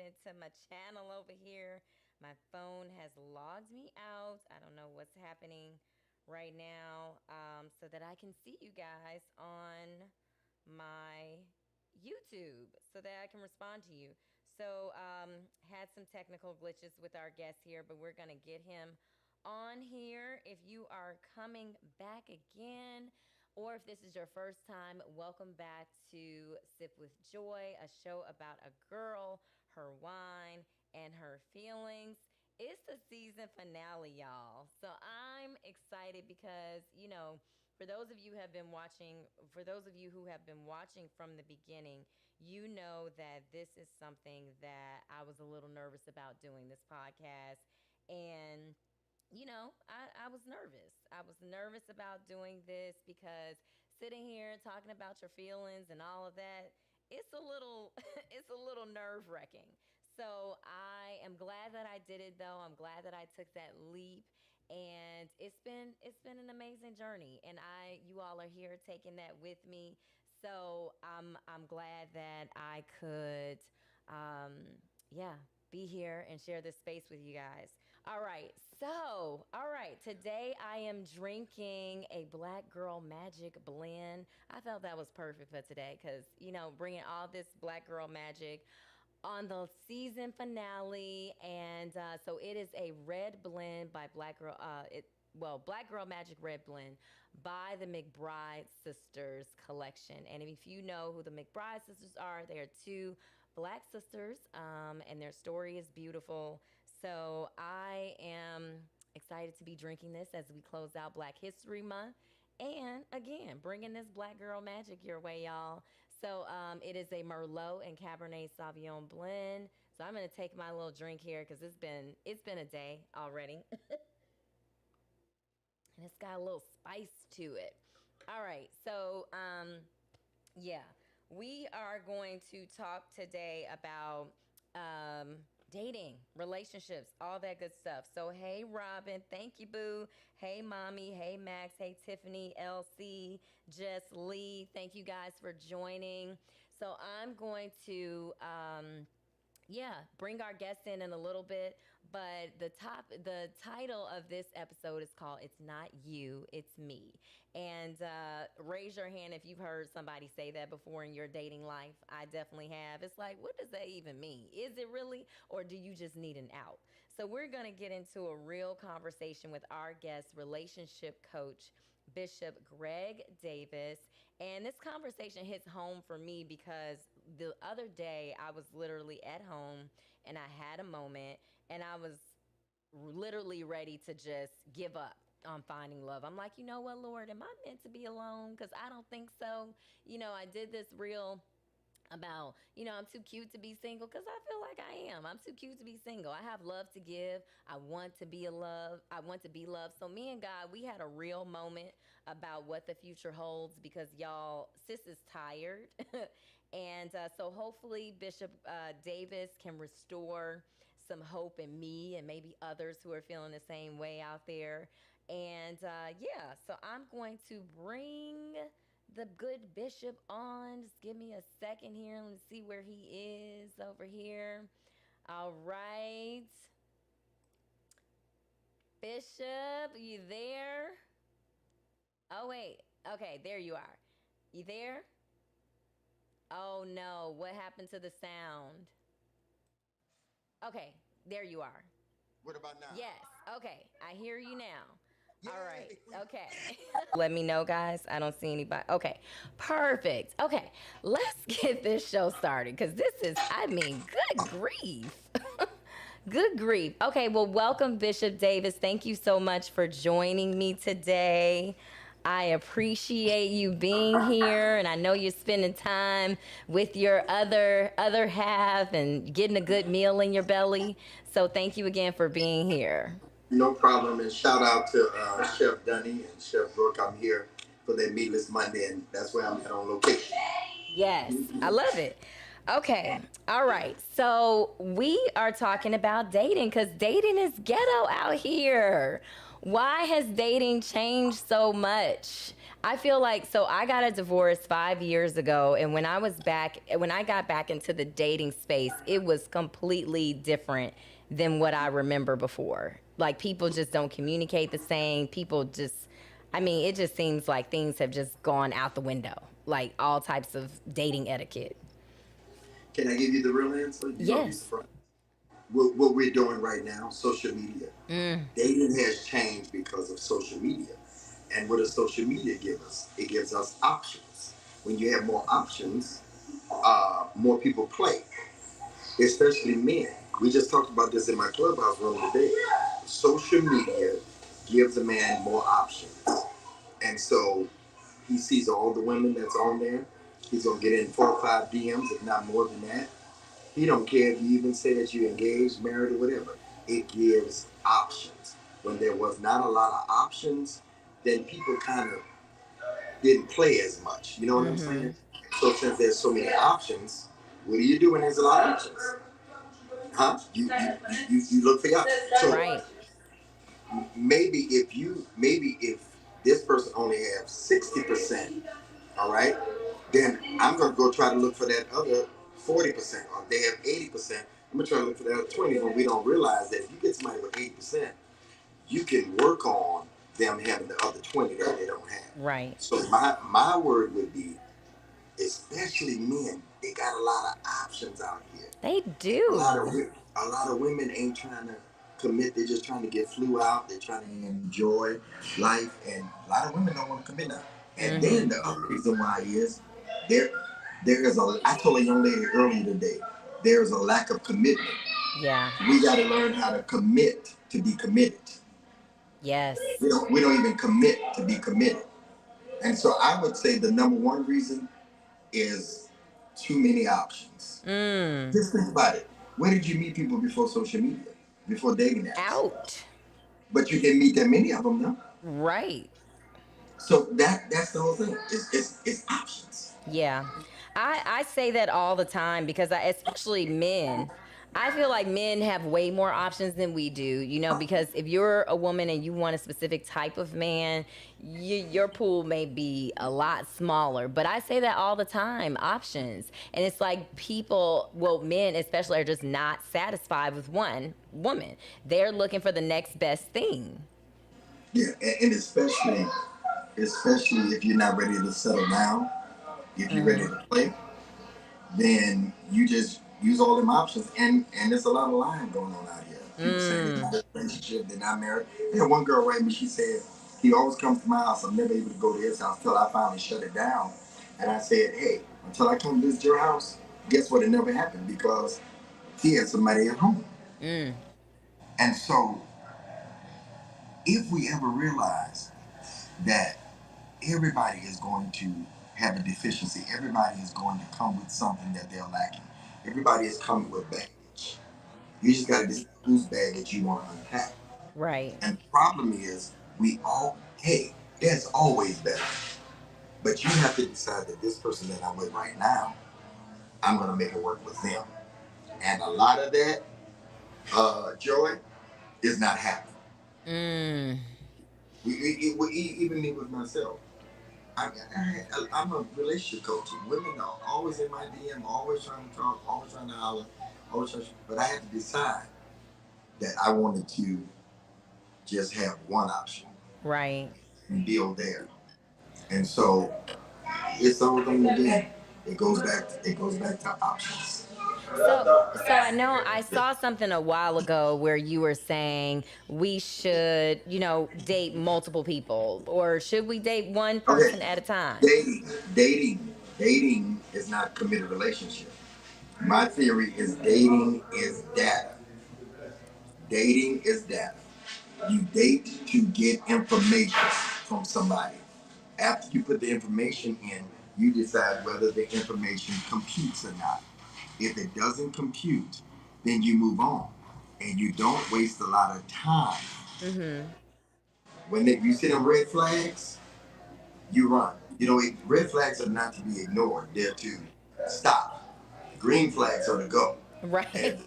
into my channel over here. My phone has logged me out. I don't know what's happening right now, so that I can see you guys on my YouTube so that I can respond to you. So, had some technical glitches with our guest here, but we're going to get him on here. If you are coming back again, or if this is your first time, welcome back to Sip with Joy, a show about a girl, her wine, and her feelings. It's the season finale, y'all. So I'm excited because, for those of you who have been watching, for those of you who have been watching from the beginning, you know that this is something that I was a little nervous about doing this podcast. And I was nervous. I was nervous about doing this because sitting here talking about your feelings and all of that, it's a little it's a little nerve wracking. So I am glad that I did it though. I'm glad that I took that leap, and it's been an amazing journey, and I you all are here taking that with me. So I'm glad that I could yeah, be here and share this space with you guys. All right, today I am drinking a Black Girl Magic blend. I felt that was perfect for today because, bringing all this Black Girl Magic on the season finale. And so it is a red blend by Black Girl Magic Red Blend by the McBride Sisters collection. And if you know who the McBride Sisters are, they are two black sisters, and their story is beautiful. So I am excited to be drinking this as we close out Black History Month. And again, bringing this Black Girl Magic your way, y'all. So it is a Merlot and Cabernet Sauvignon blend. So I'm gonna take my little drink here because it's been a day already, and it's got a little spice to it. All right, so yeah, we are going to talk today about dating, relationships, all that good stuff. So, hey, Robin, thank you, Boo. Hey, Mommy. Hey, Max. Hey, Tiffany, LC, Jess Lee. Thank you guys for joining. So, I'm going to yeah, bring our guests in a little bit, but the title of this episode is called "It's Not You, It's Me." And raise your hand if you've heard somebody say that before in your dating life. I definitely have. It's like, what does that even mean? Is it really, or do you just need an out? So we're gonna get into a real conversation with our guest, relationship coach Bishop Greg Davis. And this conversation hits home for me because the other day I was literally at home and I had a moment, and I was literally ready to just give up on finding love. I'm like, you know what, Lord, am I meant to be alone? Because I don't think so. I did this real about, I'm too cute to be single because I feel like I am. I'm too cute to be single. I have love to give. I want to be a love. I want to be loved. So me and God, we had a real moment about what the future holds because y'all, sis is tired. And so hopefully Bishop Davis can restore some hope in me and maybe others who are feeling the same way out there. And yeah, so I'm going to bring the good bishop on. Just give me a second here. Let me see where he is over here. All right. Bishop, you there? Oh, wait. Okay, there you are. You there? Oh, no. What happened to the sound? Okay, there you are. What about now? Yes. Okay, I hear you now. All right. Yay! Okay. Let me know, guys. I don't see anybody. Okay. Perfect. Okay. Let's get this show started because this is, I mean, good grief. Good grief. Okay. Well, welcome, Bishop Davis. Thank you so much for joining me today. I appreciate you being here, and I know you're spending time with your other half and getting a good meal in your belly. So thank you again for being here. No problem. And shout out to Chef Dunny and Chef Brooke. I'm here for their Meatless Monday, and that's where I'm at on location. Yes, I love it. Okay, all right. So we are talking about dating because dating is ghetto out here. Why has dating changed so much? I feel like so I got a divorce 5 years ago, and when I got back into the dating space, it was completely different than what I remember before. Like people just don't communicate the same. I mean, it just seems like things have just gone out the window. Like all types of dating etiquette. Can I give you the real answer? You're gonna be Yes. surprised. What we're doing right now, social media. Mm. Dating has changed because of social media. And what does social media give us? It gives us options. When you have more options, more people play, especially men. We just talked about this in my clubhouse room today. Social media gives a man more options. And so he sees all the women that's on there. He's gonna get in 4 or 5 DMs, if not more than that. He don't care if you even say that you're engaged, married, or whatever. It gives options. When there was not a lot of options, then people kind of didn't play as much. You know what I'm Mm-hmm. saying? So since there's so many options, what do you do when there's a lot of options? Huh? You look for your options. So Right. maybe if this person only has 60%, all right, then I'm gonna go try to look for that other 40%. Or if they have 80%, I'm gonna try to look for that other 20. When we don't realize that if you get somebody with 80%, you can work on them having the other 20 that they don't have. Right. So my word would be, especially men, they got a lot of options out here. They A lot of do. a lot of women ain't trying to commit. They're just trying to get flew out. They're trying to enjoy life, and a lot of women don't want to commit now. And Mm-hmm. then the other reason why is there there is a. I told a young lady earlier today, there is a lack of commitment. Yeah. We got to learn how to commit to be committed. Yes. We don't even commit to be committed. And so I would say the number one reason is too many options. Mm. Just think about it. Where did you meet people before social media, before dating apps? Out. But you didn't meet that many of them, no. Right. So that's the whole thing. It's options. Yeah. I say that all the time because especially men, I feel like men have way more options than we do, because if you're a woman and you want a specific type of man, your pool may be a lot smaller. But I say that all the time, options. And it's like men especially, are just not satisfied with one woman. They're looking for the next best thing. Yeah, and especially if you're not ready to settle down, if you're ready Hmm. to play, then you just use all them options. And there's a lot of lying going on out here. People saying they're Mm. not in a relationship, they're not married. I had one girl write me. She said he always comes to my house. I'm never able to go to his house till I finally shut it down. And I said, hey, until I come visit your house, guess what? It never happened because he had somebody at home. Mm. And so, if we ever realize that everybody is going to have a deficiency, everybody is going to come with something that they're lacking, everybody is coming with baggage. You just got to decide whose baggage you want to unpack. Right. And the problem is, hey, there's always better. But you have to decide that this person that I'm with right now, I'm going to make it work with them. And a lot of that, joy, is not happening. Mm. Even me with myself. I'm a relationship coach. Women are always in my DM, always trying to talk, always trying to holler, but I had to decide that I wanted to just have one option Right. and build there. And so it's the whole thing again. It goes back to options. So I know I saw something a while ago where you were saying we should, date multiple people, or should we date one Okay, person at a time? dating, dating is not committed relationship. My theory is dating is data. Dating is data. You date to get information from somebody. After you put the information in, you decide whether the information computes or not. If it doesn't compute, then you move on. And you don't waste a lot of time. Mm-hmm. You see them red flags, you run. Red flags are not to be ignored. They're to stop. Green flags are to go. And Right.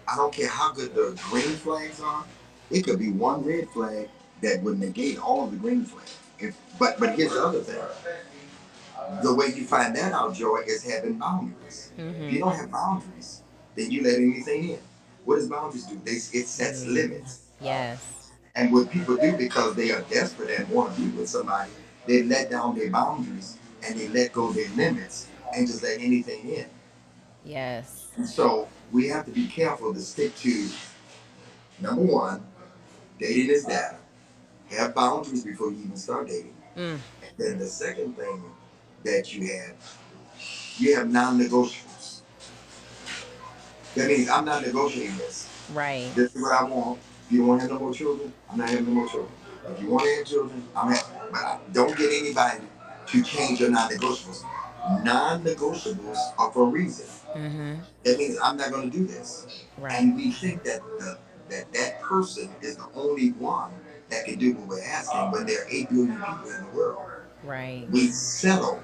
I don't care how good the green flags are. It could be one red flag that would negate all of the green flags. But here's the other thing: the way you find that out, Joy, is having boundaries. If you don't have boundaries, then you let anything in. What does boundaries do? It sets limits. Yes. And what people do because they are desperate and want to be with somebody, they let down their boundaries and they let go their limits and just let anything in. Yes. And so we have to be careful to stick to number one, dating is data. Have boundaries before you even start dating. Mm. And then the second thing that you have non-negotiables. That means I'm not negotiating this. Right. This is what I want. If you don't want to have no more children, I'm not having no more children. If you want to have children, but don't get anybody to change your non-negotiables. Non-negotiables are for a reason. Mm-hmm. That means I'm not going to do this. Right. And we think that that person is the only one that can do what we're asking when there are 8 billion people in the world. Right. We settle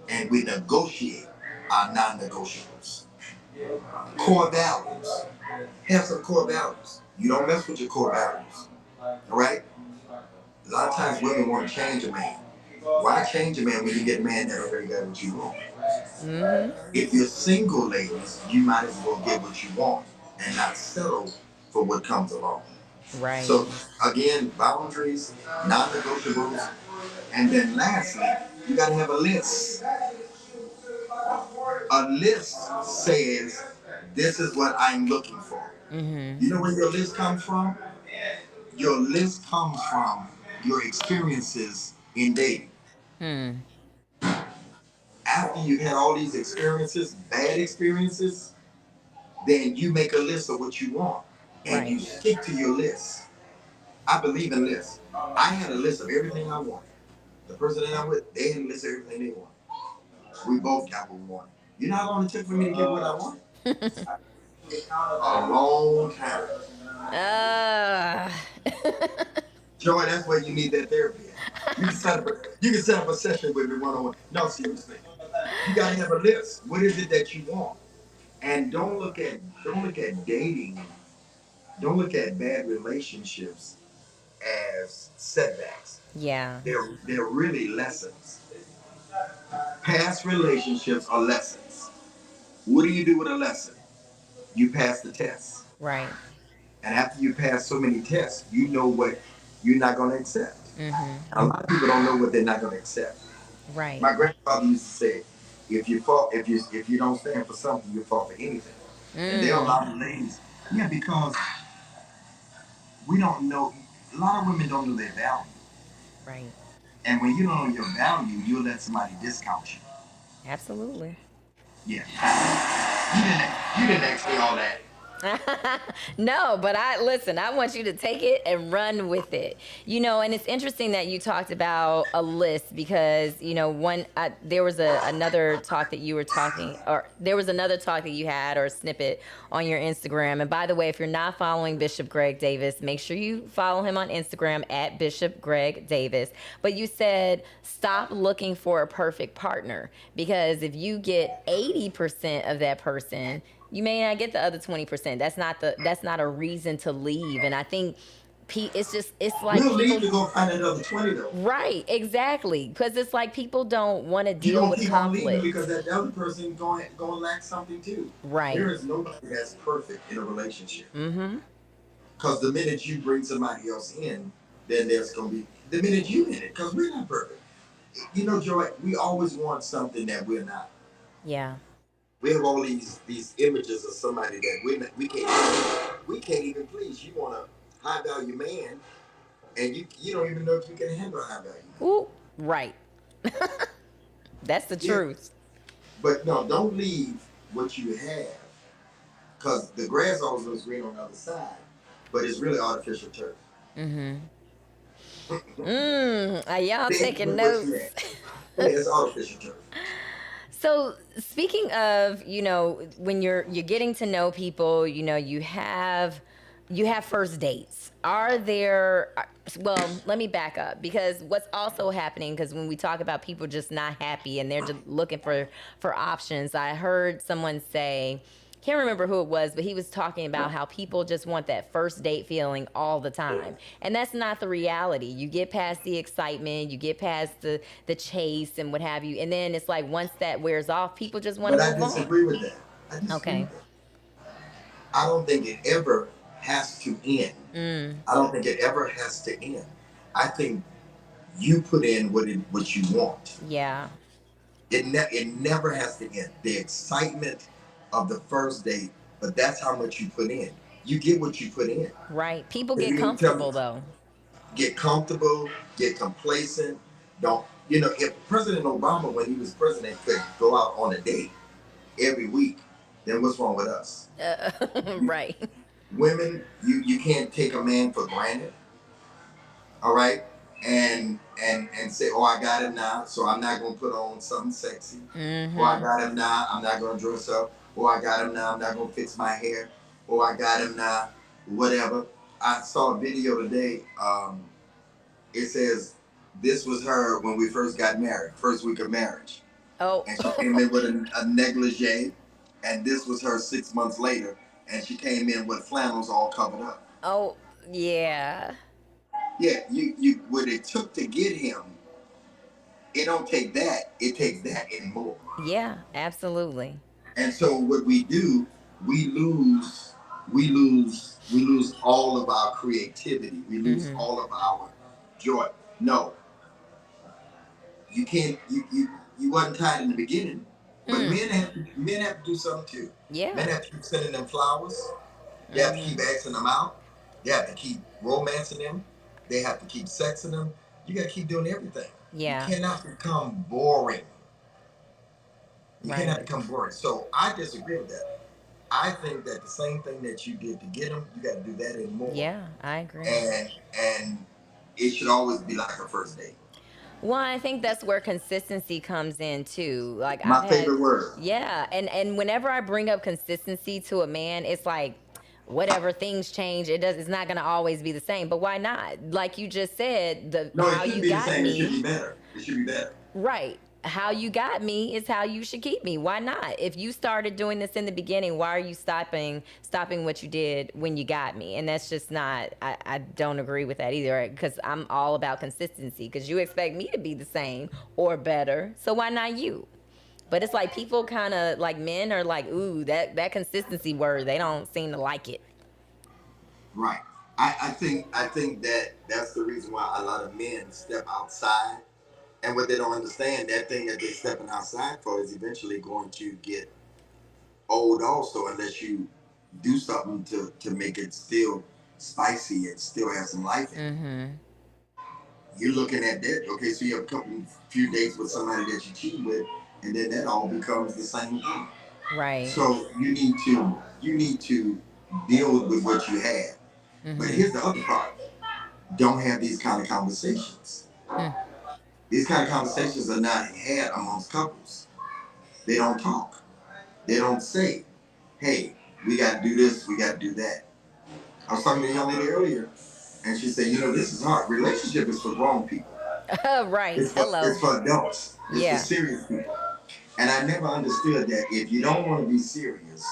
and we negotiate our non-negotiables. Core values. Have some core values. You don't mess with your core values. All right? A lot of times women want to change a man. Why change a man when you get a man that already got what you want? Mm-hmm. If you're single, ladies, you might as well get what you want and not settle for what comes along. Right. So again, boundaries, non-negotiables, and then lastly, you gotta have a list. A list says, this is what I'm looking for. Mm-hmm. You know where your list comes from? Your list comes from your experiences in dating. Hmm. After you've had all these experiences, bad experiences, then you make a list of what you want and you stick to your list. I believe in lists. I had a list of everything I wanted. The person that I'm with, they had a list of everything they wanted. We both got what we wanted. You know how long it took for me to get what I wanted? A long time. Joy, that's why you need that therapy. You can set up a session with me one-on-one. No, seriously. You gotta have a list. What is it that you want? And don't look at dating, don't look at bad relationships as setbacks. Yeah. They're really lessons. Past relationships are lessons. What do you do with a lesson? You pass the test. Right. And after you pass so many tests, you know what you're not going to accept. Mm-hmm. And a lot of people don't know what they're not going to accept. Right. My grandfather used to say, if you don't stand for something, you fall for anything. And there are a lot of ladies, because we don't know. A lot of women don't know their value. Right. And when you don't know your value, you'll let somebody discount you. Absolutely. Yeah. You didn't ask me all that. No, but I want you to take it and run with it. And it's interesting that you talked about a list because, there was another talk that you were talking, or there was another talk that you had or a snippet on your Instagram. And by the way, if you're not following Bishop Greg Davis, make sure you follow him on Instagram at Bishop Greg Davis. But you said, stop looking for a perfect partner because if you get 80% of that person, you may not get the other 20%. That's not a reason to leave. And I think it's like we'll leave to go find another 20 though. Right, exactly. Because it's like people don't want to deal with conflict. conflict. On leaving because that other person going to lack something too. Right. There is nobody that's perfect in a relationship. Mm-hmm. Because the minute you bring somebody else in, then there's going to be the minute you in it. Because we're not perfect. Joy, we always want something that we're not. Yeah. We have all these images of somebody that we can't even please. You want a high value man, and you don't even know if you can handle a high value. Ooh, right. That's the truth. But no, don't leave what you have, because the grass always looks green on the other side, but it's really artificial turf. Mm-hmm. Y'all taking notes. Yeah, it's artificial turf. So speaking of, when you're getting to know people, you have first dates. Are there? Well, let me back up because what's also happening, because when we talk about people just not happy and they're just looking for options, I heard someone say, can't remember who it was, but he was talking about how people just want that first date feeling all the time. And that's not the reality. You get past the excitement, you get past the chase and what have you. And then it's like once that wears off, people just want But to I move on. disagree with that. I disagree Okay. with that. I don't think it ever has to end. Mm, I don't think it ever has to end. I think you put in what you want. yeah. It never has to end. The excitement of the first date, but that's how much you put in. You get what you put in. Right. People If get you tell me, comfortable though. get comfortable, get complacent. Don't if President Obama, when he was president, could go out on a date every week, then what's wrong with us? Right. Women, you can't take a man for granted. All right, and say, oh, I got him now, so I'm not gonna put on something sexy. Mm-hmm. Or I got him now, I'm not gonna dress up. Or I got him now, I'm not gonna fix my hair. Or I got him now, whatever. I saw a video today. It says this was her when we first got married, first week of marriage, Oh. and she came in with a negligee, and this was her 6 months later, and she came in with flannels all covered up. Oh, yeah. Yeah, you what it took to get him, it don't take that, it takes that and more. Yeah, absolutely. And so what we do, we lose we lose all of our creativity. We lose Mm-hmm. all of our joy. No, you can't you wasn't tied in the beginning. But Mm. men have to do something too. Yeah. Men have to keep sending them flowers. They have to keep asking them out. They have to keep romancing them. They have to keep sexing them. You gotta keep doing everything. Yeah. You cannot become boring. You Right. cannot become boring. So I disagree with that. I think that the same thing that you did to get them, you got to do that and more. Yeah, I agree. And it should always be like a first date. Well, I think that's where consistency comes in too. Like My favorite word. yeah, and whenever I bring up consistency to a man, it's like whatever things change, it's not gonna always be the same. But why not? Like you just said, No, how it shouldn't you be the got same. It should me, be better. It should be better. right? How you got me is how you should keep me. Why not? If you started doing this in the beginning, why are you stopping what you did when you got me? And that's just not. I don't agree with that either because I'm all about consistency. Because you expect me to be the same or better, so why not you? But it's like people kind of like men are like, ooh, that consistency word. They don't seem to like it. Right. I think that that's the reason why a lot of men step outside. And what they don't understand, that thing that they're stepping outside for is eventually going to get old also unless you do something to make it still spicy and still have some life in it. Mm-hmm. You're looking at that. Okay, so you have few dates with somebody that you cheat with, and then that all becomes the same thing. Right. So you need to deal with what you have. Mm-hmm. But here's the other part: don't have these kind of conversations. These kind of conversations are not had amongst couples. They don't talk. They don't say, "Hey, we got to do this. We got to do that." I was talking to a young lady earlier, and she said, "This is hard. Relationship is for grown people. Right. It's Hello. for adults. It's Yeah. for serious people." And I never understood that if you don't want to be serious,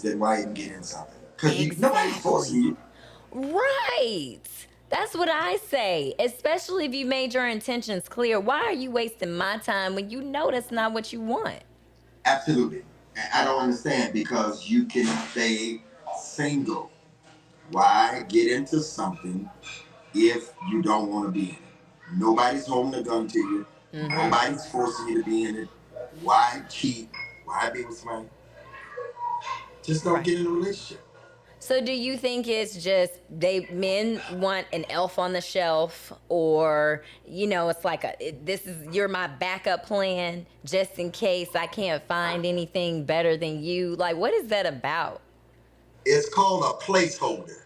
then why even get in something? Because nobody's forcing you. Right. That's what I say. Especially if you made your intentions clear. Why are you wasting my time when you know that's not what you want? Absolutely. And I don't understand because you can stay single. Why get into something if you don't want to be in it? Nobody's holding a gun to you. Mm-hmm. Nobody's forcing you to be in it. Why cheat? Why be with somebody? Just don't Right. get in a relationship. So do you think it's just men want an elf on the shelf, or it's like you're my backup plan just in case I can't find anything better than you? Like, what is that about? It's called a placeholder.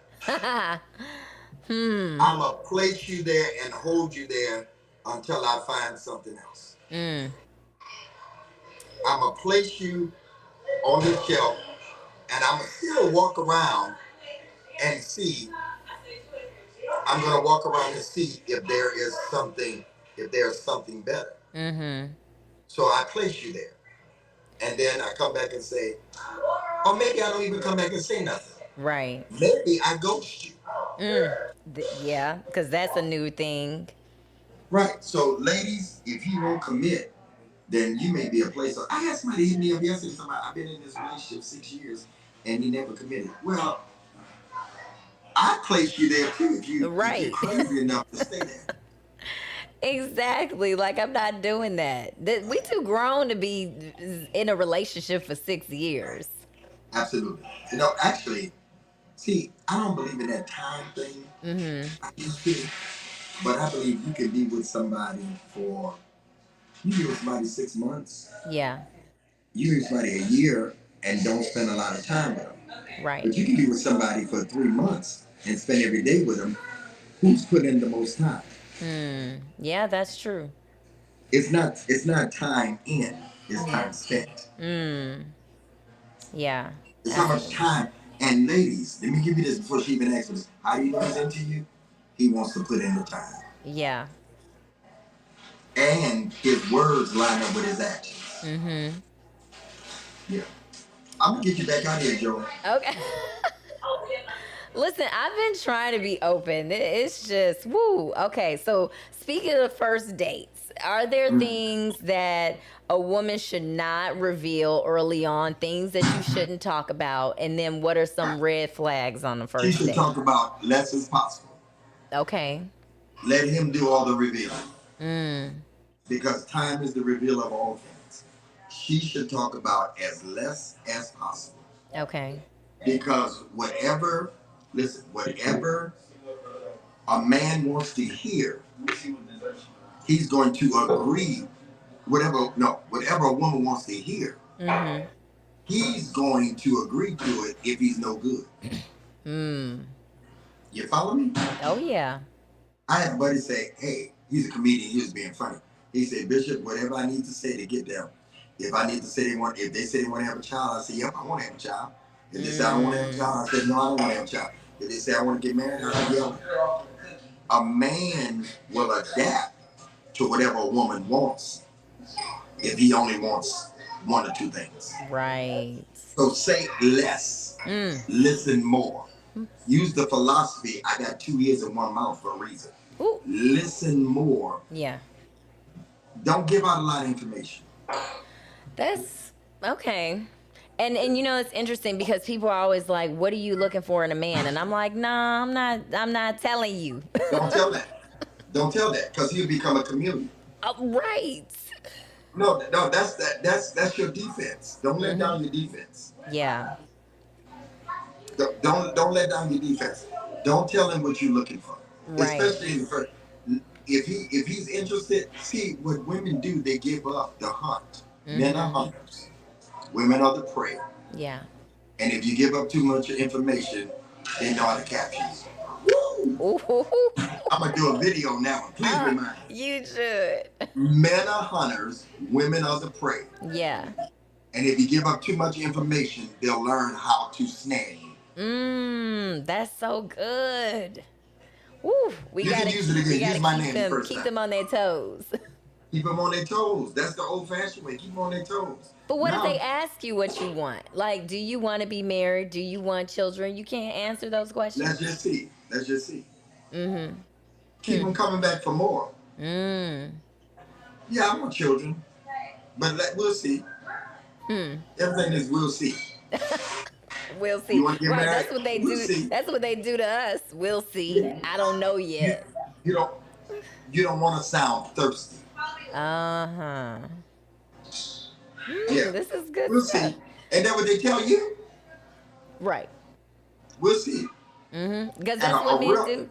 Hmm. I'm going to place you there and hold you there until I find something else. Mm. I'm going to place you on the shelf and I'm going to still walk around and see. I'm going to walk around and see if there's something better. Mm-hmm. So I place you there. and then I come back and say, or maybe I don't even come back and say nothing. Right. Maybe I ghost you. Yeah, because that's a new thing. Right. So, ladies, if you won't commit, then you may be a place. I had somebody hit me up yesterday. Somebody, I've been in this relationship 6 years, and he never committed. Well, I place you there too if you're Right. crazy enough to stay there. Exactly. Like, I'm not doing that. We too grown to be in a relationship for 6 years. Absolutely. Actually, see, I don't believe in that time thing. I used to, but I believe you can be with somebody for, you be with somebody 6 months. Yeah. You be with somebody a year and don't spend a lot of time with them. Right. But you can be with somebody for 3 months and spend every day with them. Who's put in the most time? Yeah, that's true. It's not time in, it's time spent. Yeah. It's how much time. And ladies, let me give you this before she even asks us. How do you know he's into you? He wants to put in the time. Yeah. And his words line up with his actions. Yeah. I'm gonna get you back out here, Joe. Okay. Listen, I've been trying to be open. It's just woo. Okay, so speaking of first dates, are there things that a woman should not reveal early on? Things that you shouldn't talk about, and then what are some red flags on the She first should date? talk about less as possible. Okay. Let him do all the revealing. Because time is the reveal of all things. She should talk about as less as possible. Okay. Because whatever a man wants to hear, he's going to agree. Whatever a woman wants to hear, he's going to agree to it if he's no good. You follow me? Oh yeah. I had a buddy say, hey, he's a comedian, he was being funny. He said, Bishop, whatever I need to say to get them. If they say they want to have a child, I say, yep, I want to have a child. If they say I don't want to have a child, I said, no, I don't want to have a child. If they say I want to get married, I said, yeah. A man will adapt to whatever a woman wants if he only wants one or two things. Right. So say less, listen more. Use the philosophy, I got 2 ears and 1 mouth for a reason. Ooh. Listen more. Yeah. Don't give out a lot of information. That's okay. And it's interesting because people are always like, what are you looking for in a man? And I'm like, nah, I'm not telling you. Don't tell that. Don't tell that, because he'll become a chameleon. Right. No, that's your defense. Don't let down your defense. Yeah. Don't let down your defense. Don't tell him what you're looking for. Right. Especially in the first. If he's interested, see what women do, they give up the hunt. Men are hunters. Women are the prey. Yeah. And if you give up too much information, they know how to capture you. Ooh. I'm gonna do a video now. Please remind me. You should. Men are hunters, women are the prey. Yeah. And if you give up too much information, they'll learn how to snag you. That's so good. Woo, we You gotta can use it again. Use my name the first keep time. them on their toes. Keep them on their toes. That's the old-fashioned way. Keep them on their toes. But what Now, if they ask you what you want? Like, do you want to be married? Do you want children? You can't answer those questions. let's just see. Keep them coming back for more. Yeah, I want children, but we'll see. Everything is we'll see. We'll see. You want to get Right, married? that's what they We'll do. see. That's what they do to us. We'll see. I don't know yet. You don't want to sound thirsty. Uh-huh. Yeah. This is good We'll stuff. see. And then what they tell you, Right. we'll see. Because that's what men do.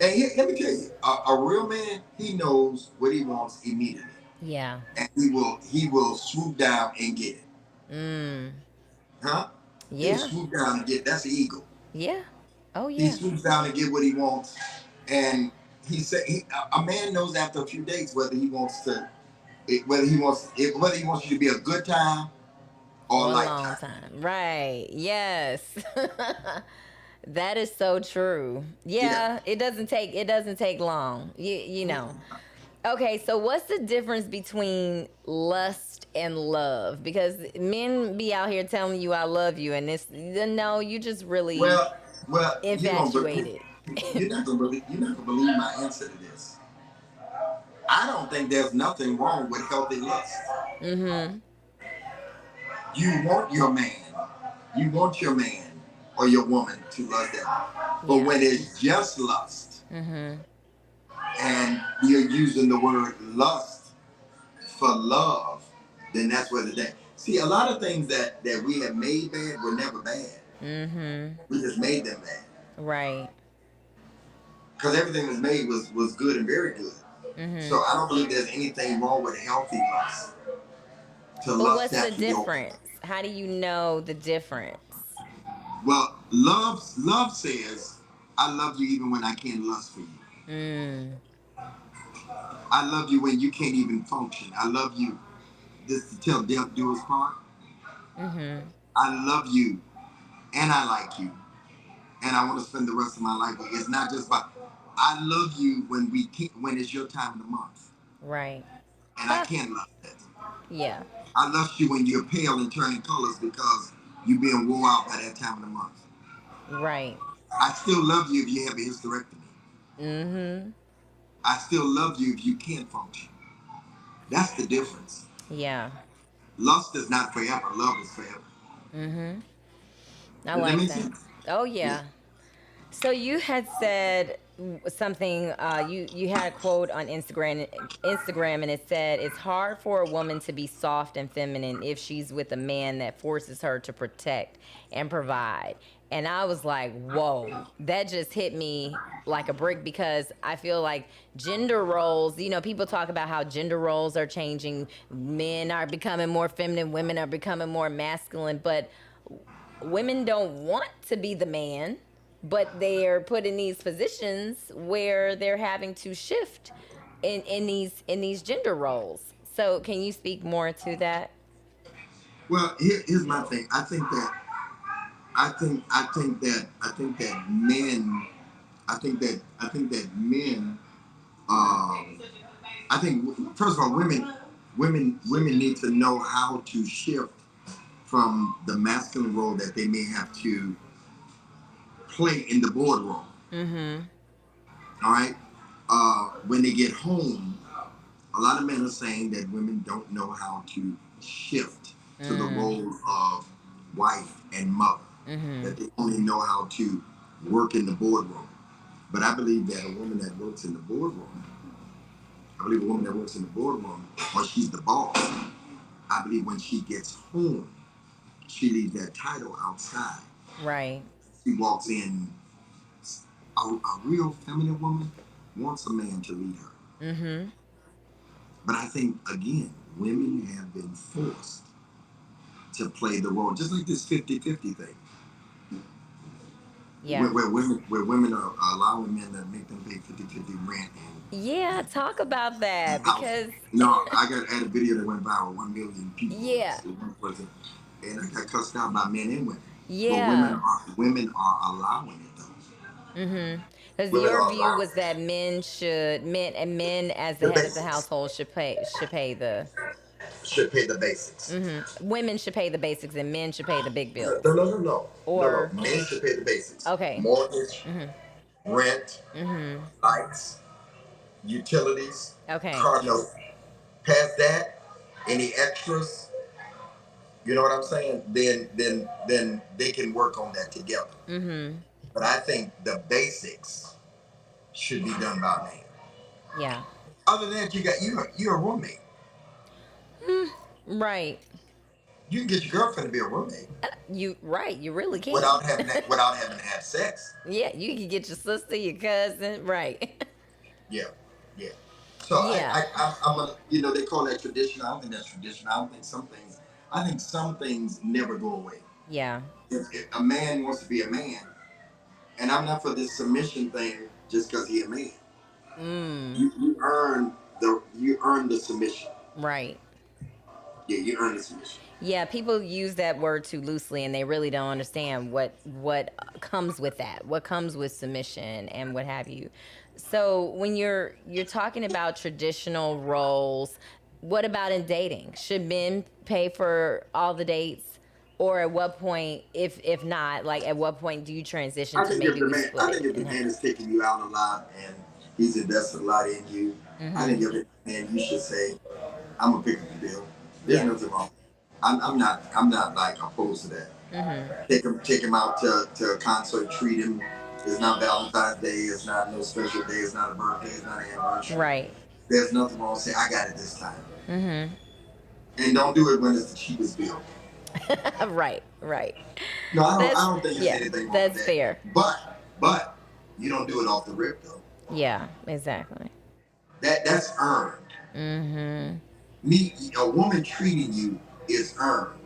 And let me tell you, a real man, he knows what he wants immediately. Yeah. And he will swoop down and get it. Huh? Yeah. He'll swoop down and get. That's the eagle. Yeah. Oh He yeah. swoops down and get what he wants, and a man knows after a few dates whether he wants you to be a good time or a A long lifetime. time. Right. Yes. That is so true. Yeah, it doesn't take long. You know. Okay, so what's the difference between lust and love? Because men be out here telling you I love you, and it's no, you just really Well, you're gonna infatuated. you're not gonna believe my answer to this. I don't think there's nothing wrong with healthy lust. Mm-hmm. You want your man, you want your man or your woman to lust that. But Yeah. when it's just lust, Mm-hmm. and you're using the word lust for love, then that's where the day. See, a lot of things that we have made bad were never bad. Mm-hmm. We just made them bad Right. because everything was made was good and very good. Mm-hmm. So I don't believe there's anything wrong with healthy lust. To But lust what's the after your difference? How do you know the difference? well, love says, I love you even when I can't lust for you. Mm. I love you when you can't even function. I love you. This to tell death do us part. Mm-hmm. I love you and I like you and I want to spend the rest of my life with you. It's not just about I love you when we can't, when it's your time of the month Right. and I can't love that. Yeah. I love you when you're pale and turning colors because you're being wore out by that time of the month. Right. I still love you if you have a hysterectomy. Mm-hmm. I still love you if you can't function. That's the difference. Yeah. Lust is not forever. Love is forever. Mm-hmm. I Does that like make that. sense? Oh Yeah. yeah. So you had said something. You had a quote on Instagram, and it said it's hard for a woman to be soft and feminine if she's with a man that forces her to protect and provide. And I was like, whoa, that just hit me like a brick because I feel like gender roles. You know, people talk about how gender roles are changing. Men are becoming more feminine. Women are becoming more masculine. But women don't want to be the man, but they're put in these positions where they're having to shift in these gender roles. So can you speak more to that? Well, here's my thing. I think that men. I think that men. I think first of all, women need to know how to shift from the masculine role that they may have to play in the boardroom. Mm-hmm. All right. When they get home, a lot of men are saying that women don't know how to shift to the Mm. role of wife and mother. Mm-hmm. That they only know how to work in the boardroom. But I believe that a woman that works in the boardroom, or she's the boss, I believe when she gets home, she leaves that title outside. Right. She walks in, a real feminine woman wants a man to lead her. Mm-hmm. But I think, again, women have been forced to play the role, just like this 50-50 thing. Yeah. Where women are allowing men to make them pay 50-50 rent and Yeah, talk about that house. because No, I had a video that went viral, 1 million people. yeah. One person, and I got cussed out by men and women. But Yeah. women are allowing it though. Mm-hmm. Because Women your are view allowing was that men as the the head of the basics. household should pay the Should pay the basics. women should pay the basics and men should pay the big bills. No. Or Men should pay the basics. okay. Mortgage, Mm-hmm. rent, Mm-hmm. lights, utilities, Okay. car note. Past that, any extras, you know what I'm saying? Then they can work on that together. Mm-hmm. But I think the basics should be done by man. Yeah. Other than that, you're a roommate. Right. You can get your girlfriend to be a roommate You right. You really can. without having to have sex. Yeah. You can get your sister, your cousin. Right. Yeah, yeah. So Yeah. I'm a, they call that tradition. I don't think that's tradition. I don't think some things. I think some things never go away. Yeah. If a man wants to be a man, and I'm not for this submission thing just because he a man. Mm. You earn the submission. Right. Yeah, you earn the submission. Yeah, people use that word too loosely, and they really don't understand what comes with that, what comes with submission, and what have you. So when you're talking about traditional roles, what about in dating? Should men pay for all the dates, or at what point, if not, like at what point do you transition I to think if maybe the we man, split I it think if the in man half? is taking you out a lot and he's invested a lot in you, I think Mm-hmm. if it's a man, you should say, "I'm gonna pick up the bill." There's Yeah. nothing wrong. I'm not like opposed to that. Mm-hmm. Take him out to a concert, treat him. It's not Valentine's Day. It's not no special day. It's not a birthday. It's not an anniversary. Right. There's nothing wrong with saying, "I got it this time," Mm-hmm. and don't do it when it's the cheapest bill. Right. Right. No, I That's don't think there's yeah. anything wrong with That's that. fair. But you don't do it off the rip though. Yeah. Exactly. That's earned. Mm-hmm. A woman treating you is earned.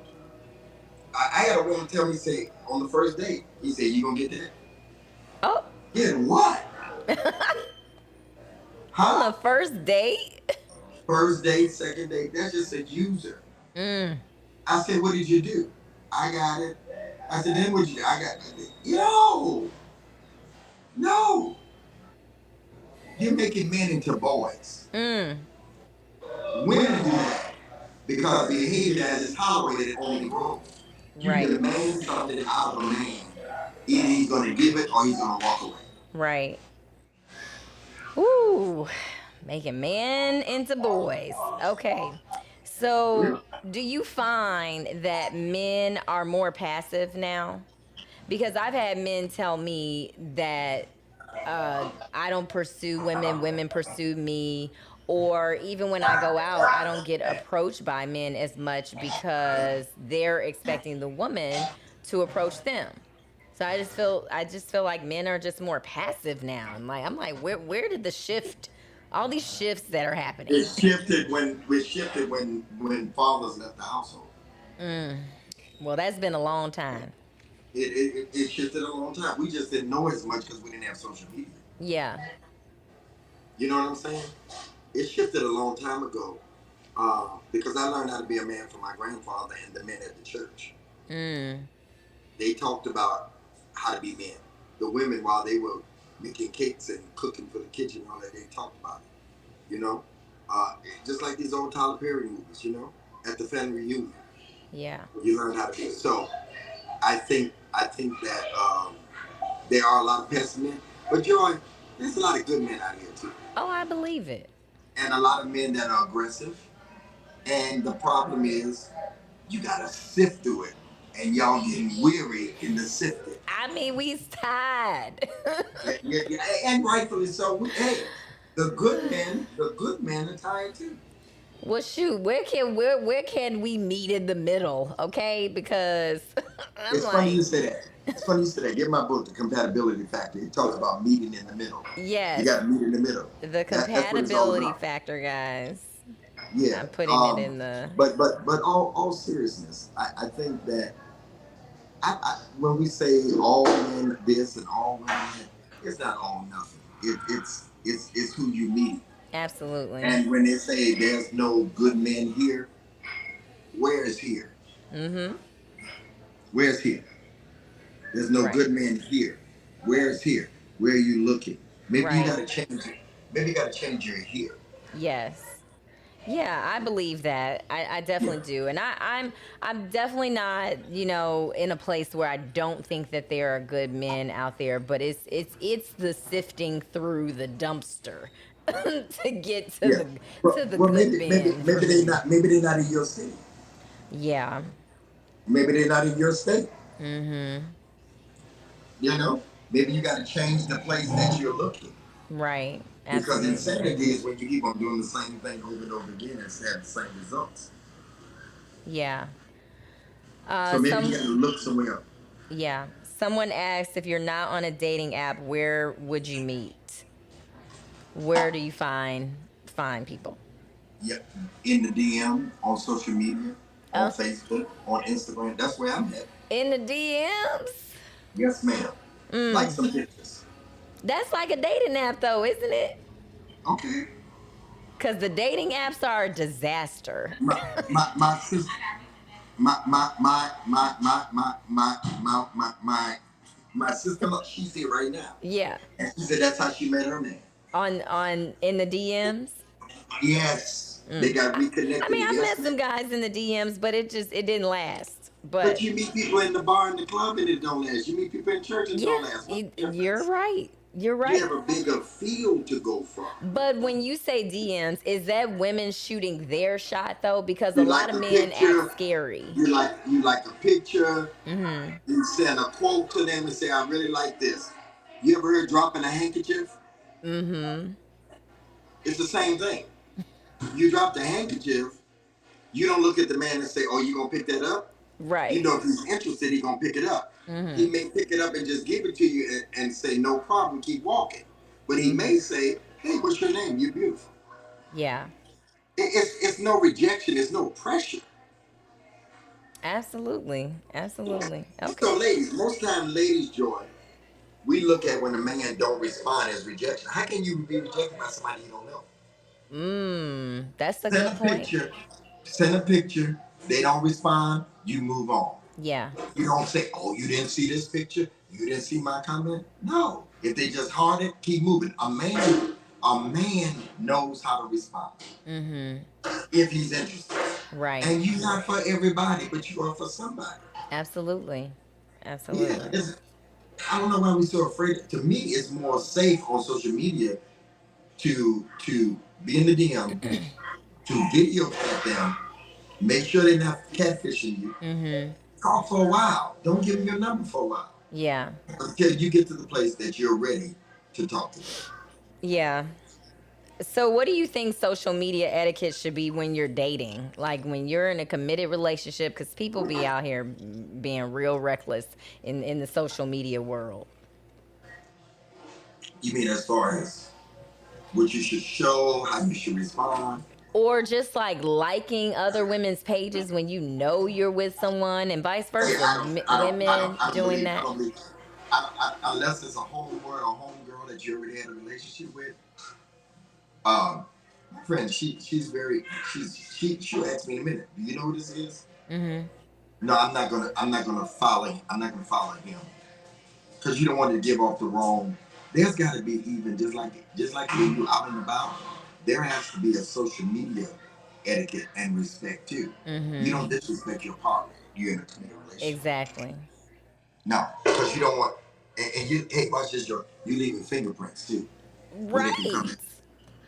I had a woman tell me, say, on the first date, he said, "You gonna get that?" Oh, Get what? on the Huh? first date. First date, second date. That's just a user. Mm. I said, "What did you do?" "I got it." I said, "Then what you do?" "I got it." No, no. You're making men into boys. Mm. Women do that because behavior that is tolerated only grows. You Right. demand something out of a man. Either he's going to give it or he's going to walk away. Right. Ooh, making men into boys. Okay. So, do you find that men are more passive now? Because I've had men tell me that I don't pursue women, women pursue me. Or even when I go out, I don't get approached by men as much because they're expecting the woman to approach them. So I just feel like men are just more passive now. And like I'm like, where did the shift, all these shifts that are happening? It shifted when fathers left the household. Mm. Well, that's been a long time. It shifted a long time. We just didn't know as much because we didn't have social media. Yeah. You know what I'm saying? It shifted a long time ago because I learned how to be a man from my grandfather and the men at the church. Mm. They talked about how to be men. The women, while they were making cakes and cooking for the kitchen and all that, they talked about it. You know, uh, just like these old Tyler Perry movies. You know, at the family reunion, Yeah. you learn how to be. So I think that there are a lot of pessimist men, but Joy, there's a lot of good men out here too, Oh, I believe it. and a lot of men that are aggressive. And the problem is, you gotta sift through it, and y'all getting weary in the sifting. I mean, we tired. Yeah, and rightfully so. Hey, the good men are tired too. Well, shoot, where can we meet in the middle? Okay, because I'm It's funny like, you say that. It's funny you say that. Get my book, The Compatibility Factor. It talks about meeting in the middle. You yes, got to meet in the middle. the That's what it's all compatibility about. factor, guys. Yeah. I'm putting it in the. But all seriousness, I think that when we say all men this and all women that, it's not all nothing. It's who you meet. Absolutely. And when they say there's no good men here, where is here? Mm-hmm. Where's here? There's no Right. good men here. Where is here? Where are you looking? Maybe you Right. gotta change it. Maybe you gotta change your here. Yes. Yeah, I believe that. I Yeah. definitely do. And I'm definitely not, in a place where I don't think that there are good men out there, but it's the sifting through the dumpster to get to Yeah. the Well, to the well good maybe maybe men for maybe they me. not maybe they're not in your state. Yeah. Maybe they're not in your state. Mhm. You know? Maybe you gotta change the place that you're looking. Right. Because Absolutely. insanity is when you keep on doing the same thing over and over again and have the same results. Yeah. So maybe you Some gotta look somewhere else. yeah. Someone asked if you're not on a dating app, where would you meet? Where do you find people? Yep. In the DM, on social media, on Uh, Facebook, on Instagram. That's where I'm at. in the DMs. Yes, ma'am. Like Mm. some pictures. That's like a dating app, though, isn't it? Okay. Because the dating apps are a disaster. My sister, my sister, look, she's here right now. Yeah. And she said that's how she met her man. on in the DMs. Yes, they got I reconnected mean, I've met yesterday. some guys in the DMs, but it didn't last. But But you meet people in the bar and the club and it don't last. You meet people in church and it yeah, don't last. What's the you're difference? right. You're You right. have a bigger field to go from. But when you say DMs, is that women shooting their shot though? Because a You lot like of a men act picture, scary. you like a picture, Mm-hmm. you send a quote to them and say, I really like this. You ever heard dropping a handkerchief? Mm-hmm. It's the same thing. You drop the handkerchief, you don't look at the man and say, oh, you gonna pick that up? You Right. know if he's interested, he gonna pick it up. He Mm-hmm. may pick it up and just give it to you and say, no problem, keep walking. But he Mm-hmm. may say, hey, what's your name? You're beautiful. Yeah. It's no rejection, it's no pressure. Absolutely. Absolutely. So Okay. ladies, most time ladies, Joy, we look at when a man don't respond as rejection. How can you be rejected by somebody you don't know? That's a Send good a point. picture, send a picture, they don't respond, you move on. Yeah. You don't say, oh, you didn't see this picture, you didn't see my comment. No. If they just heart it, keep moving. A man knows how to respond Mm-hmm. if he's interested. Right. And you're not for everybody, but you are for somebody. Absolutely. Yeah. Absolutely. I don't know why we're so afraid. To me, it's more safe on social media to be in the DM, to video at them, make sure they're not catfishing you. Mm-hmm. Talk for a while. Don't give them your number for a while Yeah. until you get to the place that you're ready to talk to them. Yeah. So, what do you think social media etiquette should be when you're dating? Like when you're in a committed relationship, because people be out here being real reckless in the social media world. You mean as far as what you should show, how you should respond? Or just like liking other women's pages when you know you're with someone, and vice Hey, versa. Women I don't doing believe, that. unless it's a homeboy or a homegirl that you already had a relationship with. My friend, she'll ask me in a minute. Do you know who this is? Mm-hmm. No, I'm not gonna follow him because you don't want to give off the wrong. There's got to be even just like when you're out and about. There has to be a social media etiquette and respect too. You Mm-hmm. don't disrespect your partner. You're in a committed relationship. Exactly. No, because you don't want. And you, hey, watch this, Joe. You leaving fingerprints too when they can come Right. in.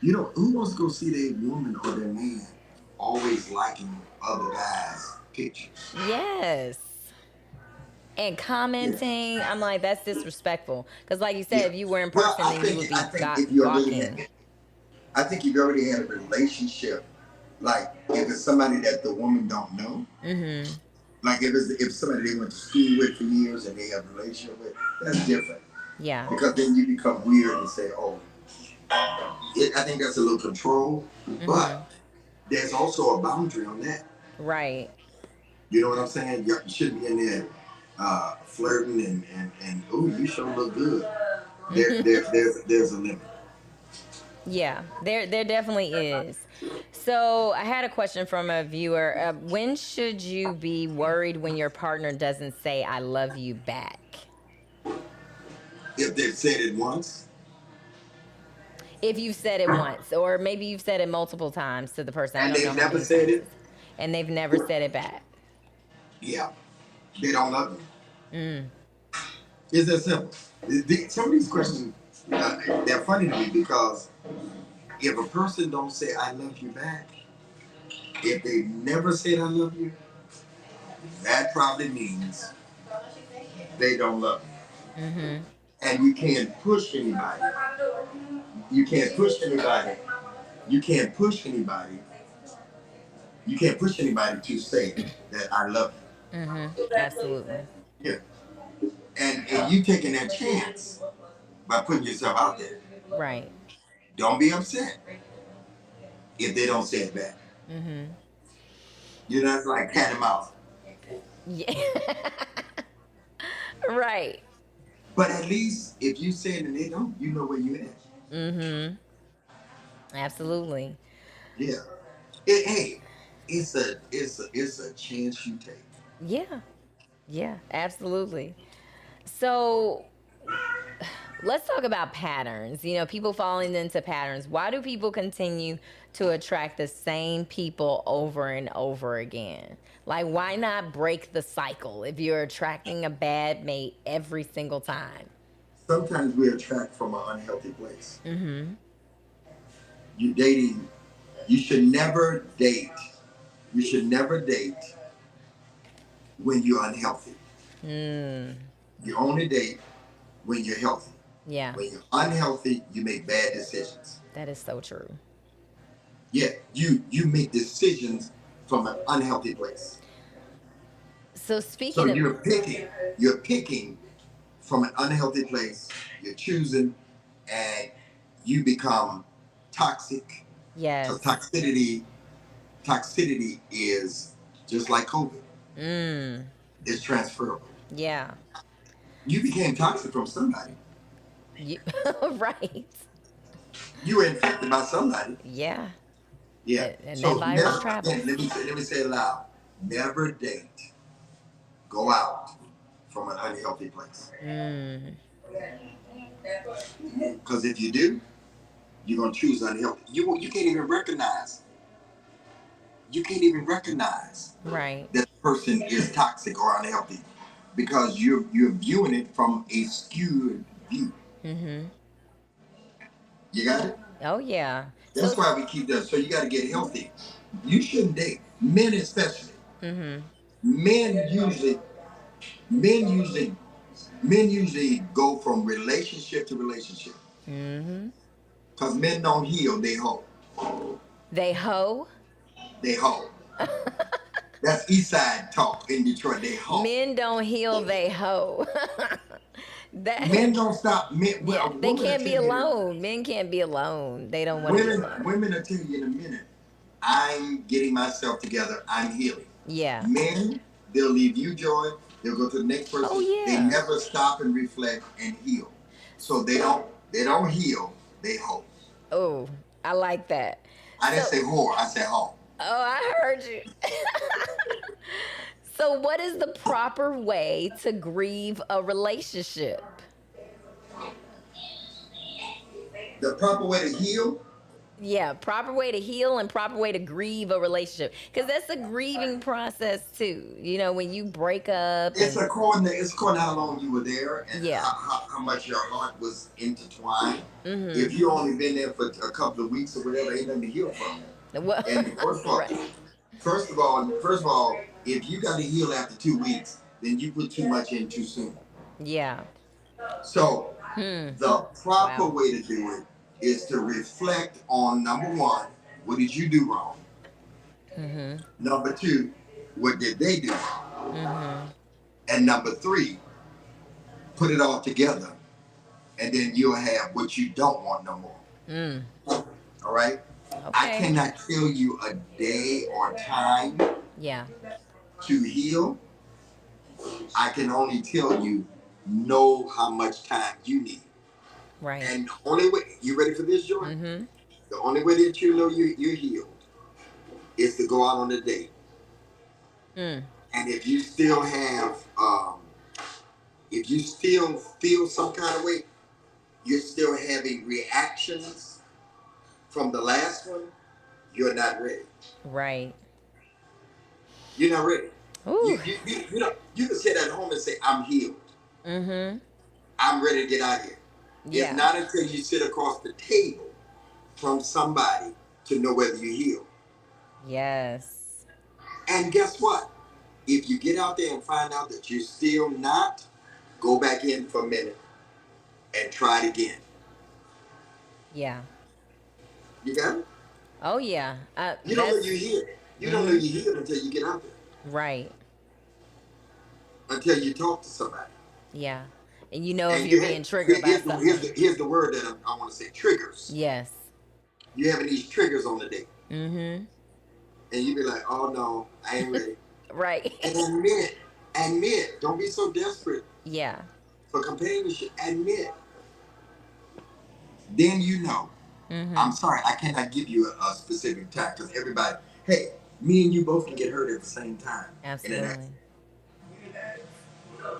You know who wants to go see their woman or their man always liking other guys' pictures? Yes. And Yeah. commenting, I'm like, that's disrespectful. Because, like you Yeah. said, if you were in Well, person, then you would I be think if you already gawking. I think if you already had a relationship, like if it's somebody that the woman don't know, Mm-hmm. like if somebody they went to school with for years and they have a relationship with, that's different Yeah. because then you become weird and say, oh, I think that's a little control, Mm-hmm. but there's also a boundary on that. Right. You know what I'm saying? You shouldn't be in there flirting and ooh, you sure look good. There's a limit. Yeah, there definitely is. So I had a question from a viewer. When should you be worried when your partner doesn't say "I love you" back? If they've said it once, If you've said it once, or maybe you've said it multiple times to the person. I and don't know they've how never many said times, it, and they've never said it back. yeah, they don't love you. Mm. It's that simple. Some of these questions, they're funny to me because if a person don't say "I love you" back, if they never said "I love you," that probably means they don't love you. Mm-hmm. And you can't push anybody. You can't push anybody. You can't push anybody. You can't push anybody to say that I love Mm-hmm. Absolutely. you. Yeah. And you taking that chance by putting yourself out there. Right. Don't be upset if they don't say it back. Mm-hmm. You know, it's like cat and mouse. Yeah. Right. But at least if you say it and they don't, you know where you at. Mm-hmm. Absolutely. Yeah. Hey, it's a chance you take. Yeah. Yeah. Absolutely. So let's talk about patterns. You know, people falling into patterns. Why do people continue to attract the same people over and over again? Like, why not break the cycle if you're attracting a bad mate every single time? Sometimes we attract from an unhealthy place. Mm-hmm. You dating, you should never date. You should never date when you're unhealthy. Mm. You only date when you're healthy. Yeah, When you're unhealthy, you make bad decisions. that is so true. Yeah, you make decisions from an unhealthy place. So So speaking of, you're picking from an unhealthy place. You're choosing, and you become toxic. yes. Because toxicity is just like COVID. Mm. It's transferable. Yeah. You became toxic from somebody. You, right. You were infected by somebody. Yeah. Yeah. And that So virus never travels. again, let me say it loud. Never date. Go out from an unhealthy place. Mm. Because if you do, you're gonna choose unhealthy. You can't even recognize. You can't even recognize Right. that the person is toxic or unhealthy because you're viewing it from a skewed view. Mm-hmm. You got it? Oh yeah. That's So. why we keep that. So you got to get healthy. You shouldn't date men, especially. Mm-hmm. Men usually, men usually, men usually go from relationship to relationship Mm-hmm. because men don't heal. They hoe. They hoe. They hoe. That's East Side talk in Detroit. They hoe. Men don't heal. They hoe. that. Men don't stop. Men, Yeah. well, They women will can't tell be you. alone. Men can't be alone. They don't want to be Women, alone. women will tell you in a minute. I'm getting myself together. I'm healing. Yeah. Men, they'll leave you joy. They'll go to the next person. Oh They yeah. never stop and reflect and heal. So they don't heal. They hope. Oh, I like that. I didn't So. say whore. I said hoe. Oh, I heard you. So, what is the proper way to grieve a relationship? The proper way to heal. Yeah, proper way to heal and proper way to grieve a relationship. Because that's a grieving process too. You know, when you break up. It's And, according to how long you were there and yeah. how much your heart was intertwined. Mm-hmm. If you only been there for a couple of weeks or whatever, ain't nothing to heal from. Well, And right. first of all, if you got to heal after 2 weeks, then you put too much in too soon. Yeah. So Hmm. the proper Wow. way to do it is to reflect on number one, what did you do wrong? Mm-hmm. Number two, what did they do wrong? Mm-hmm. And number three, put it all together, and then you'll have what you don't want no more. Mm. All right? I Okay. cannot tell you a day or time Yeah. to heal. I can only tell you know how much time you need. Right. And the only way, you ready for this, Jordan? Mm-hmm. The only way that you know you're healed is to go out on a date. Mm. And if you still have, if you still feel some kind of way, you're still having reactions from the last one, you're not ready. Right. You're not ready. Ooh. You can sit at home and say, I'm healed. Mm-hmm. I'm ready to get out of here. Yeah. It's not until you sit across the table from somebody to know whether you're healed. Yes. And guess what? If you get out there and find out that you're still not, go back in for a minute and try it again. Yeah. You got it? Oh yeah. You don't know That's you're healed. You don't know mm-hmm. you're healed until you get out there. Right. Until you talk to somebody. Yeah. And you know if And you're being triggered by something. here's the word that I want to say, triggers. Yes. You having these triggers on the date. Mm-hmm. And you be like, oh no, I ain't ready. Right. And admit. Don't be so desperate Yeah. for companionship. Admit. Then you know. Mm-hmm. I'm sorry, I cannot give you a specific time because everybody, hey, me and you both can get hurt at the same time. Absolutely.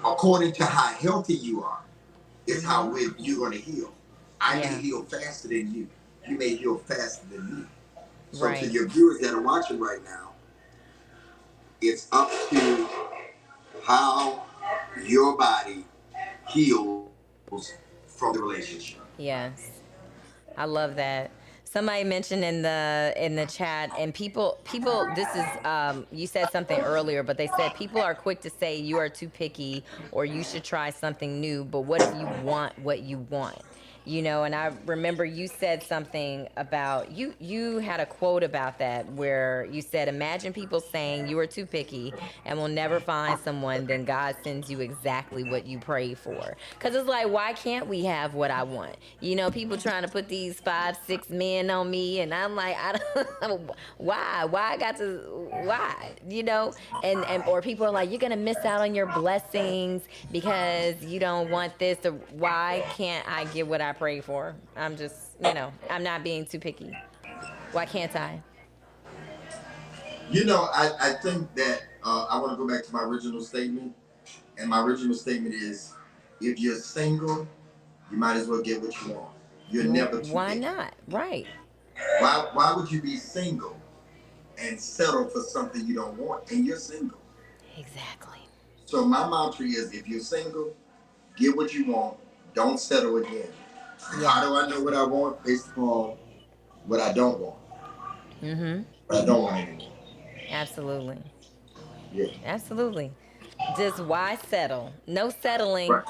According to how healthy you are, It's how you're going to heal. I may Yeah. heal faster than you. You may heal faster than me. So to Right. your viewers that are watching right now, it's up to how your body heals from the relationship. Yes. I love that. Somebody mentioned in the chat, and people this is you said something earlier, but they said people are quick to say you are too picky or you should try something new, but what if you want what you want? You know, and I remember you said something about you had a quote about that where you said imagine people saying you are too picky and will never find someone, then God sends you exactly what you prayed for. Cuz it's like why can't we have what I want? You know, people trying to put these 5 6 men on me and I'm like I don't why I got to why, you know? And or people are like you're going to miss out on your blessings because you don't want this or why can't I get what I pray for? I'm just, you know, I'm not being too picky. Why can't I? You know, I think that I want to go back to my original statement. And my original statement is if you're single, you might as well get what you want. You're never too Why picky. not? Right. Why would you be single and settle for something you don't want and you're single? Exactly. So my mantra is if you're single, get what you want, don't settle again. Yeah. How do I know what I want? Based upon what I don't want. Mm-hmm. What I don't want anymore. Absolutely. Yeah. Absolutely. Just why settle? No settling. Right.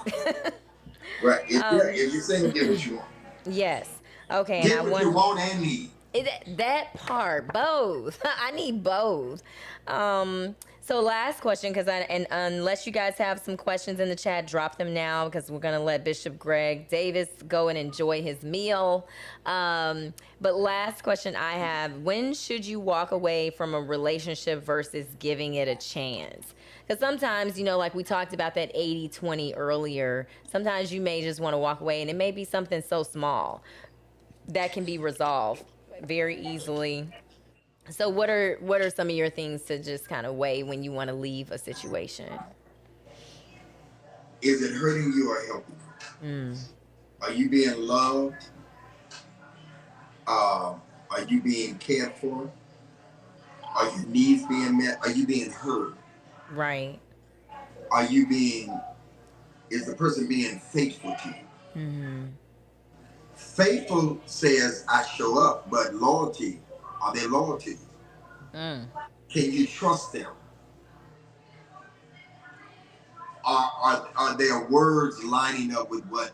Right. um, If you're single, get what you want. yes. Okay, and I Get what you want want and need. that part both. I need both. So last question, because and unless you guys have some questions in the chat, drop them now because we're gonna let Bishop Greg Davis go and enjoy his meal. But last question I have: when should you walk away from a relationship versus giving it a chance? Because sometimes, you know, like we talked about that 80-20 earlier, sometimes you may just want to walk away and it may be something so small that can be resolved very easily. So what are some of your things to just kind of weigh when you want to leave a situation? Is it hurting you or helping you? Are you being loved? Are you being cared for? Are your needs being met? Are you being heard? Right. Are you being, is the person being faithful to you? Faithful says I show up, but loyalty, are they loyal to you? Can you trust them? Are their words lining up with what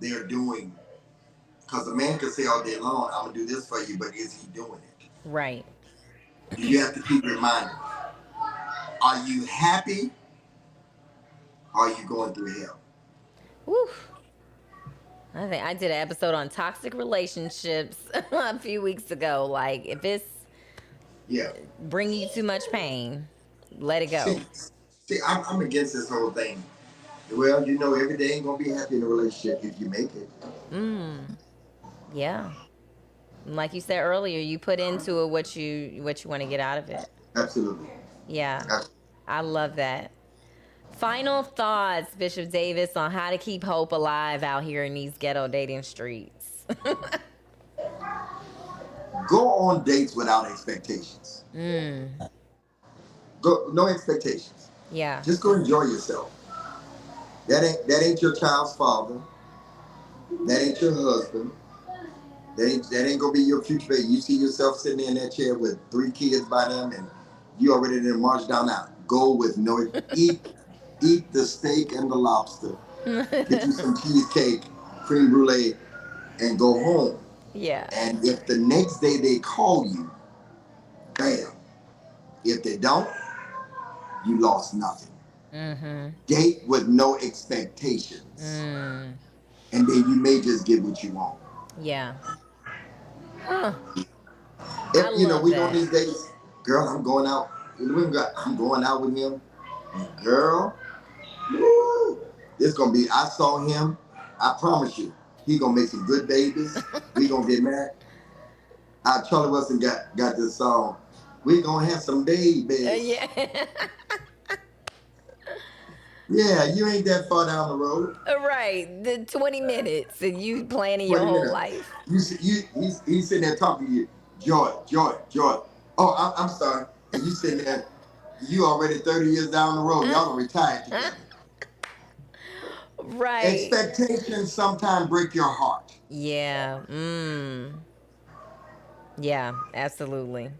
they're doing? Because a man can say all day long, I'm going to do this for you, but is he doing it? Right. You have to keep reminding. Are you happy? Or are you going through hell? Woo. I think I did an episode on toxic relationships a few weeks ago. Like, if it's Yeah. bringing you too much pain, let it go. See, I'm against this whole thing. Well, you know, every day ain't gonna be happy in a relationship if you make it. Yeah. Like you said earlier, you put into it what you want to get out of it. Absolutely. Yeah. Absolutely. I love that. Final thoughts, Bishop Davis, on how to keep hope alive out here in these ghetto dating streets. Go on dates without expectations. Go, no expectations. Yeah. Just go enjoy yourself. That ain't your child's father. That ain't your husband. That ain't gonna be your future baby. You see yourself sitting in that chair with 3 kids by them, and you already didn't march down out. Go with no eat the steak and the lobster. Get you some cheesecake, cream brulee, and go home. Yeah. And if the next day they call you, bam. If they don't, you lost nothing. Date with no expectations. And then you may just get what you want. Yeah. Huh. If, you know, we go that. these days, girl, I'm going out. I'm going out with him. And girl, woo, it's gonna be, I saw him, I promise you, he gonna make some good babies. We gonna get married. Charlie Wilson got this song. We gonna have some babies. Yeah. Yeah, you ain't that far down the road. Right, the 20 minutes, and you planning your 20 whole minutes. life. He's sitting there talking to you, Joy, Joy, Joy. Oh, I'm sorry. And you sitting there, you already 30 years down the road. Y'all are retired together. Right. Expectations sometimes break your heart. Yeah. Yeah, absolutely.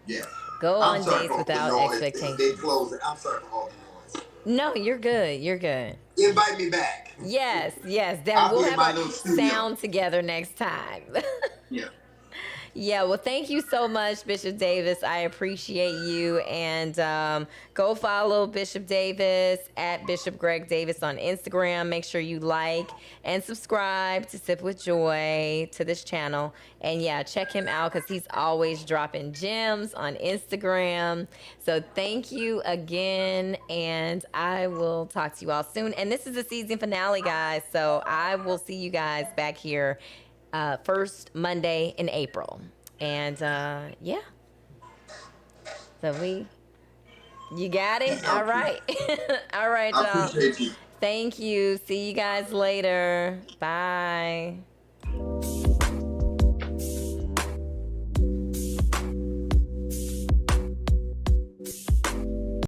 Yeah. Go I'm on sorry dates for all the without noise. They expectations. closed it. I'm sorry for all the noise. No, you're good. You're good. Invite me back. Yes, yes. Then I'll we'll be in have my our little studio. sound together next time. Yeah. Yeah, well, thank you so much, Bishop Davis. I appreciate you. And go follow Bishop Davis at Bishop Greg Davis on Instagram. Make sure you like and subscribe to Sip with Joy to this channel. And yeah, check him out because he's always dropping gems on Instagram. So thank you again. And I will talk to you all soon. And this is the season finale, guys. So I will see you guys back here first Monday in April. And yeah, so you got it? All right. All right, I y'all. appreciate you. Thank you. See you guys later. Bye.